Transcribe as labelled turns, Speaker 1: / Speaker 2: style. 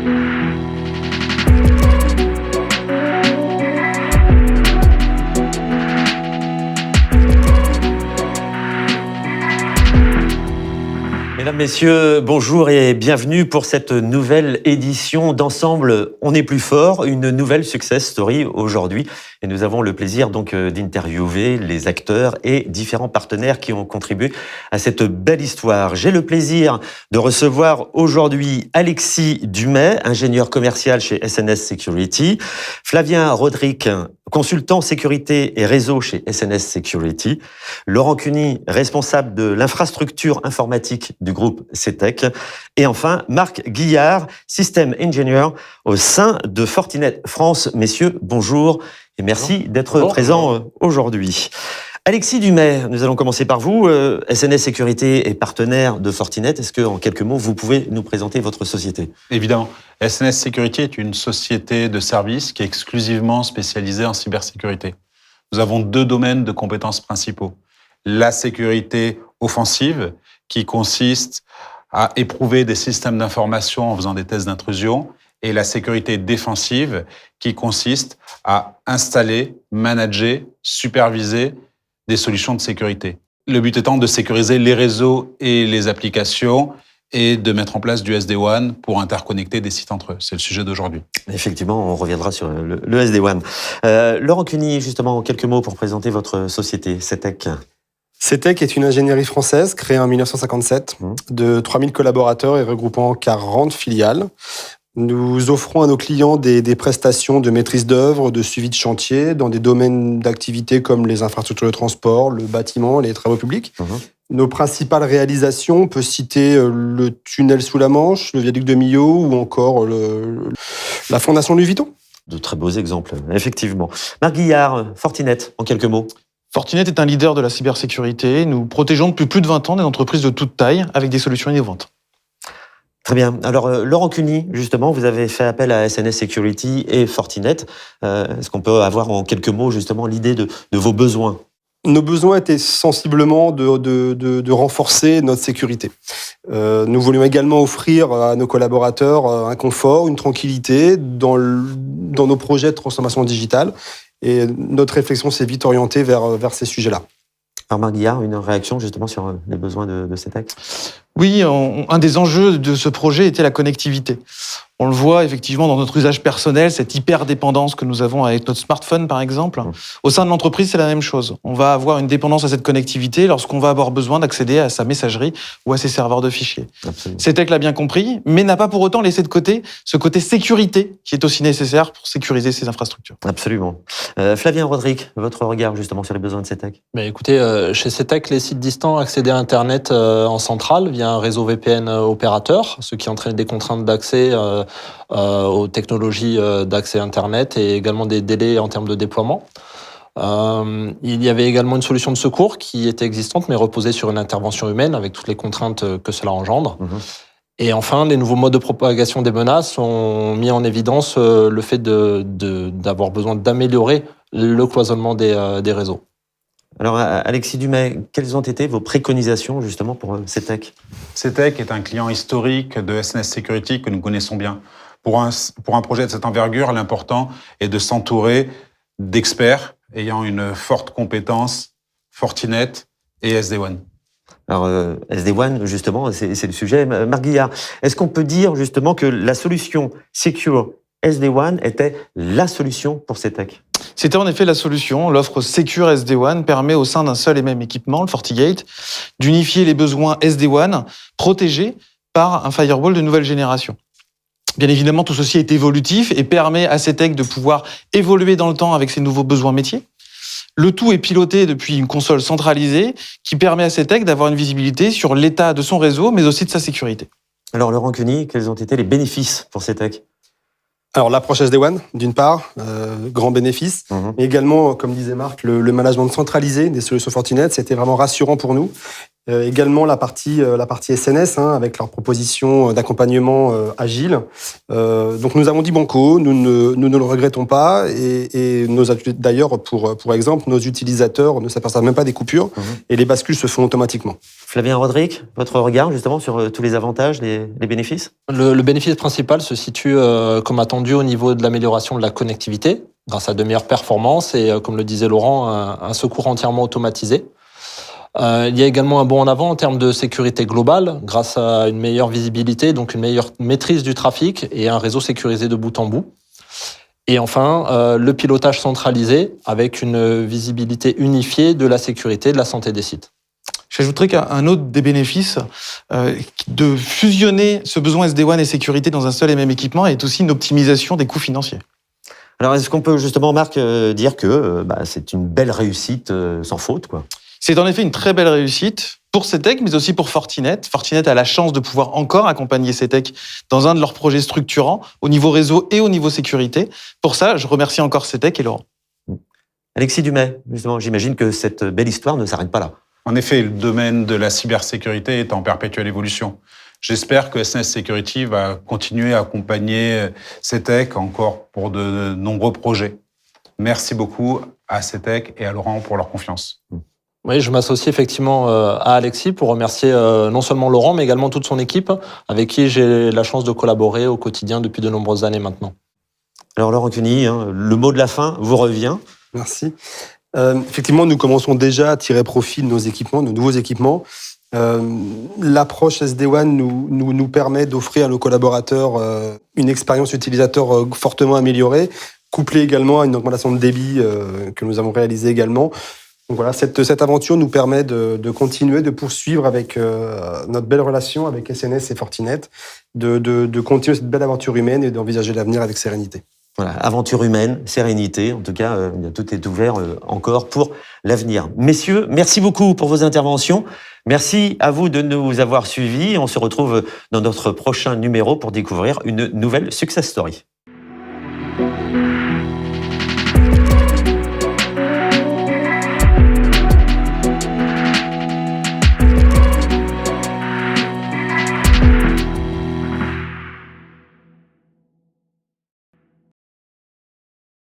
Speaker 1: Mesdames, Messieurs, bonjour et bienvenue pour cette nouvelle édition d'Ensemble, on est plus fort, une nouvelle success story aujourd'hui. Et nous avons le plaisir donc d'interviewer les acteurs et différents partenaires qui ont contribué à cette belle histoire. J'ai le plaisir de recevoir aujourd'hui Alexis Dumay, ingénieur commercial chez SNS Security, Flavien Rodric, consultant sécurité et réseau chez SNS Security, Laurent Cuny, responsable de l'infrastructure informatique du groupe CETEC, et enfin Marc Guillard, système ingénieur au sein de Fortinet France. Messieurs, bonjour et merci d'être présents aujourd'hui. Alexis Dumay, nous allons commencer par vous. SNS Sécurité est partenaire de Fortinet. Est-ce que, en quelques mots, vous pouvez nous présenter votre société ?
Speaker 2: Évidemment. SNS Sécurité est une société de services qui est exclusivement spécialisée en cybersécurité. Nous avons deux domaines de compétences principaux. La sécurité offensive, qui consiste à éprouver des systèmes d'information en faisant des tests d'intrusion, et la sécurité défensive, qui consiste à installer, manager, superviser des solutions de sécurité. Le but étant de sécuriser les réseaux et les applications et de mettre en place du SD-WAN pour interconnecter des sites entre eux. C'est le sujet d'aujourd'hui.
Speaker 1: Effectivement, on reviendra sur le SD-WAN. Laurent Cuny, justement, en quelques mots pour présenter votre société, CETEC.
Speaker 3: CETEC est une ingénierie française créée en 1957 de 3000 collaborateurs et regroupant 40 filiales. Nous offrons à nos clients des prestations de maîtrise d'œuvre, de suivi de chantier dans des domaines d'activité comme les infrastructures de transport, le bâtiment, les travaux publics. Nos principales réalisations, on peut citer le tunnel sous la Manche, le viaduc de Millau ou encore la fondation Louis Vuitton.
Speaker 1: De très beaux exemples, effectivement. Marc Guillard, Fortinet, en quelques mots.
Speaker 4: Fortinet est un leader de la cybersécurité. Nous protégeons depuis plus de 20 ans des entreprises de toute taille avec des solutions innovantes.
Speaker 1: Très bien. Alors, Laurent Cuny, justement, vous avez fait appel à SNS Security et Fortinet. Est-ce qu'on peut avoir en quelques mots, justement, l'idée de vos besoins ?
Speaker 3: Nos besoins étaient sensiblement de renforcer notre sécurité. Nous voulions également offrir à nos collaborateurs un confort, une tranquillité dans nos projets de transformation digitale. Et notre réflexion s'est vite orientée vers ces sujets-là.
Speaker 1: Alors, Marc Guillard, une réaction justement sur les besoins de CETEC ?
Speaker 4: Oui, un des enjeux de ce projet était la connectivité. On le voit effectivement dans notre usage personnel, cette hyper-dépendance que nous avons avec notre smartphone, par exemple. Au sein de l'entreprise, c'est la même chose. On va avoir une dépendance à cette connectivité lorsqu'on va avoir besoin d'accéder à sa messagerie ou à ses serveurs de fichiers. CETEC l'a bien compris, mais n'a pas pour autant laissé de côté ce côté sécurité qui est aussi nécessaire pour sécuriser ces infrastructures.
Speaker 1: Absolument. Flavien Rodric, votre regard justement sur les besoins de CETEC ?
Speaker 5: Écoutez, chez CETEC, les sites distants accédaient à Internet en centrale via un réseau VPN opérateur, ce qui entraîne des contraintes d'accès aux technologies d'accès Internet et également des délais en termes de déploiement. Il y avait également une solution de secours qui était existante, mais reposait sur une intervention humaine avec toutes les contraintes que cela engendre. Et enfin, les nouveaux modes de propagation des menaces ont mis en évidence le fait d'avoir besoin d'améliorer le cloisonnement des réseaux.
Speaker 1: Alors, Alexis Dumay, quelles ont été vos préconisations justement pour CETEC ?
Speaker 2: CETEC est un client historique de SNS Security que nous connaissons bien. Pour un projet de cette envergure, l'important est de s'entourer d'experts ayant une forte compétence Fortinet et SD-WAN.
Speaker 1: Alors, SD-WAN, justement, c'est le sujet. Marc Guillard, est-ce qu'on peut dire justement que la solution Secure SD-WAN était la solution pour CETEC ?
Speaker 4: C'était en effet la solution. L'offre Secure SD-WAN permet au sein d'un seul et même équipement, le FortiGate, d'unifier les besoins SD-WAN protégés par un firewall de nouvelle génération. Bien évidemment, tout ceci est évolutif et permet à CETEC de pouvoir évoluer dans le temps avec ses nouveaux besoins métiers. Le tout est piloté depuis une console centralisée qui permet à CETEC d'avoir une visibilité sur l'état de son réseau, mais aussi de sa sécurité.
Speaker 1: Alors, Laurent Cuny, quels ont été les bénéfices pour CETEC ?
Speaker 3: Alors, l'approche SD-WAN, d'une part, grand bénéfice, mais également, comme disait Marc, le management centralisé des solutions Fortinet, c'était vraiment rassurant pour nous. Également la partie SNS, avec leur proposition d'accompagnement agile. Donc nous avons dit banco, nous ne le regrettons pas, et d'ailleurs, pour exemple, nos utilisateurs ne s'aperçoivent même pas des coupures, et les bascules se font automatiquement.
Speaker 1: Flavien Rodrigue, votre regard justement sur tous les avantages, les bénéfices?
Speaker 5: Le bénéfice principal se situe, comme attendu, au niveau de l'amélioration de la connectivité, grâce à de meilleures performances et, comme le disait Laurent, un secours entièrement automatisé. Il y a également un bond en avant en termes de sécurité globale, grâce à une meilleure visibilité, donc une meilleure maîtrise du trafic et un réseau sécurisé de bout en bout. Et enfin, le pilotage centralisé avec une visibilité unifiée de la sécurité et de la santé des sites.
Speaker 4: J'ajouterais qu'un autre des bénéfices de fusionner ce besoin SD-WAN et sécurité dans un seul et même équipement est aussi une optimisation des coûts financiers.
Speaker 1: Alors, est-ce qu'on peut justement, Marc, dire que c'est une belle réussite sans faute, quoi?
Speaker 4: C'est en effet une très belle réussite pour CETEC, mais aussi pour Fortinet. Fortinet a la chance de pouvoir encore accompagner CETEC dans un de leurs projets structurants au niveau réseau et au niveau sécurité. Pour ça, je remercie encore CETEC et Laurent.
Speaker 1: Alexis Dumais, justement, j'imagine que cette belle histoire ne s'arrête pas là.
Speaker 2: En effet, le domaine de la cybersécurité est en perpétuelle évolution. J'espère que SNS Security va continuer à accompagner CETEC encore pour de nombreux projets. Merci beaucoup à CETEC et à Laurent pour leur confiance.
Speaker 5: Oui, je m'associe effectivement à Alexis pour remercier non seulement Laurent, mais également toute son équipe, avec qui j'ai la chance de collaborer au quotidien depuis de nombreuses années maintenant.
Speaker 1: Alors Laurent Cuny, le mot de la fin vous revient.
Speaker 3: Merci. Effectivement, nous commençons déjà à tirer profit de nos équipements, de nouveaux équipements. L'approche SD-WAN nous permet d'offrir à nos collaborateurs une expérience utilisateur fortement améliorée, couplée également à une augmentation de débit que nous avons réalisée également. Donc voilà, cette aventure nous permet de continuer, de poursuivre avec notre belle relation avec SNS et Fortinet, de continuer cette belle aventure humaine et d'envisager l'avenir avec sérénité.
Speaker 1: Voilà, aventure humaine, sérénité, en tout cas, tout est ouvert encore pour l'avenir. Messieurs, merci beaucoup pour vos interventions. Merci à vous de nous avoir suivis. On se retrouve dans notre prochain numéro pour découvrir une nouvelle success story.